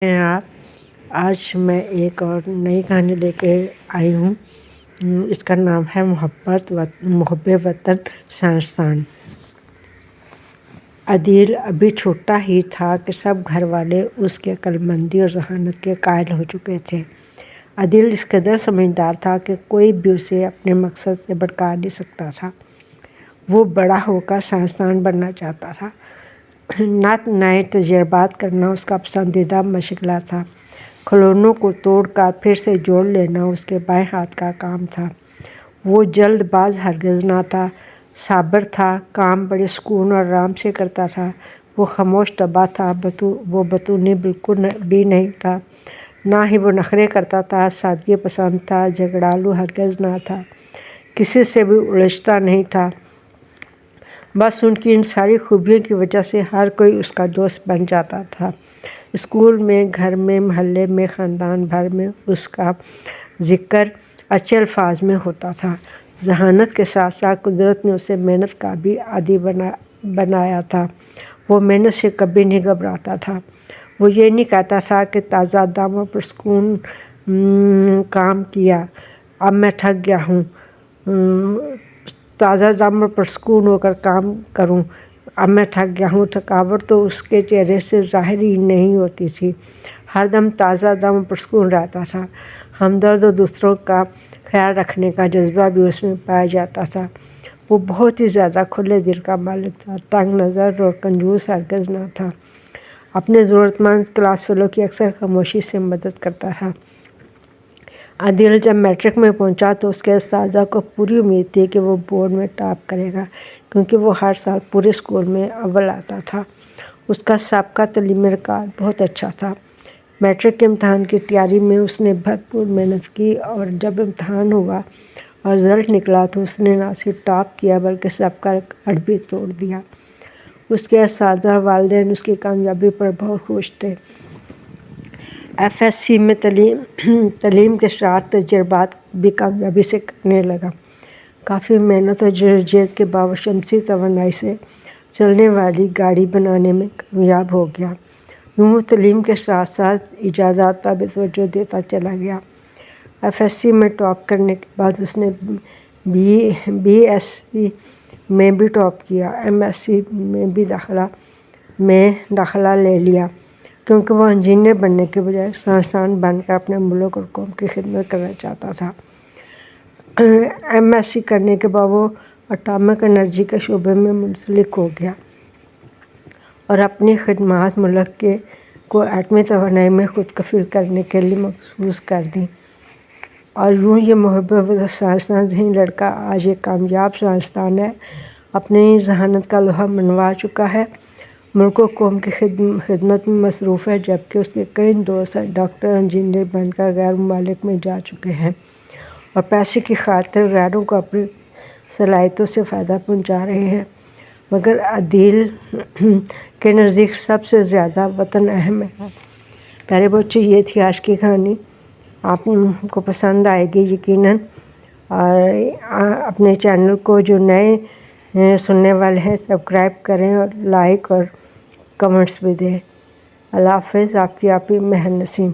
आप आज मैं एक और नई कहानी लेके आई हूँ। इसका नाम है मुहब्बे वतन साइंसदान। आदिल अभी छोटा ही था कि सब घर वाले उसके अक्लमंदी और जहानत के कायल हो चुके थे। आदिल इस कदर समझदार था कि कोई भी उसे अपने मकसद से भटका नहीं सकता था। वो बड़ा होकर साइंसदान बनना चाहता था। नए तजुर्बात करना उसका पसंदीदा मशगला था। खिलौनों को तोड़कर फिर से जोड़ लेना उसके बाएं हाथ का काम था। वो जल्दबाज हरगिज़ ना था, साबर था, काम बड़े सुकून और आराम से करता था। वो खामोश तबा था, वो बतूनी बिल्कुल भी नहीं था, ना ही वो नखरे करता था। सादगी पसंद था, झगड़ालू हरगिज़ ना था, किसी से भी उलझता नहीं था। बस उनकी इन सारी खूबियों की वजह से हर कोई उसका दोस्त बन जाता था। स्कूल में, घर में, मोहल्ले में, ख़ानदान भर में उसका ज़िक्र अच्छे अल्फाज में होता था। जहानत के साथ साथ कुदरत ने उसे मेहनत का भी आदी बनाया था। वो मेहनत से कभी नहीं घबराता था। वो ये नहीं कहता था कि ताज़ा दामों पर सुकून काम किया, अब मैं थक गया हूँ, ताज़ा दामों पर सुकून होकर काम करूँ, अब मैं थक गया हूँ। थकावट तो उसके चेहरे से ज़ाहिर ही नहीं होती थी। हर दम ताज़ा दामों पर सुकून रहता था। हमदर्द और दूसरों का ख्याल रखने का जज्बा भी उसमें पाया जाता था। वो बहुत ही ज़्यादा खुले दिल का मालिक था, तंग नज़र और कंजूस हरगिज़ ना था। अपने ज़रूरतमंद क्लास फेलो की अक्सर खामोशी से मदद करता था। आदिल जब मैट्रिक में पहुंचा तो उसके उस्तादा को पूरी उम्मीद थी कि वो बोर्ड में टॉप करेगा, क्योंकि वो हर साल पूरे स्कूल में अव्वल आता था। उसका साबका तलीमी रिकॉर्ड बहुत अच्छा था। मैट्रिक के इम्तहान की तैयारी में उसने भरपूर मेहनत की और जब इम्तहान हुआ और रिज़ल्ट निकला तो उसने ना सिर्फ टॉप किया बल्कि सबका रिकॉर्ड भी तोड़ दिया। उसके उस्तादा वालिदैन उसकी कामयाबी पर बहुत खुश थे। FSC में तलीम के साथ तजुर्बात भी कामयाबी से करने लगा। काफ़ी मेहनत और जद्दोजहद के बाद शमसी तवानाई से चलने वाली गाड़ी बनाने में कामयाब हो गया। यूँ तलीम के साथ साथ इजाज़ात पर भी तवज्जो देता चला गया। FSC में टॉप करने के बाद उसने BSc में भी टॉप किया, MSc में भी दाखिला ले लिया, क्योंकि वह इंजीनियर बनने के बजाय साइंसदान बनकर अपने मुल्क और कौम की खिदमत करना चाहता था। MSc करने के बाद वो एटॉमिक एनर्जी के शोबे में मुंसलिक हो गया और अपनी खिदमत मुल्क को एटमी तवानाई में खुद कफील करने के लिए मखसूस कर दी। और यूँ ये मुहब्बे वतन साइंसदान ज़हीन लड़का आज एक कामयाब साइंसदान है। अपनी जहानत का लोहा मनवा चुका है, मुल्क और कौम की खिदमत में मसरूफ़ है, जबकि उसके कई दोस्त डॉक्टर, इंजीनियर बनकर गैर मुमालिक में जा चुके हैं और पैसे की खातिर गैरों को अपनी सलाहियतों से फ़ायदा पहुंचा रहे हैं। मगर आदिल के नज़दीक सबसे ज़्यादा वतन अहम है। प्यारे बच्चों, ये थी आज की कहानी। आपको पसंद आएगी यकीनन। और अपने चैनल को जो नए सुनने वाले हैं सब्सक्राइब करें और लाइक और कमेंट्स भी दें। अल्लाह हाफ़िज़। आपकी मेहर नसीम।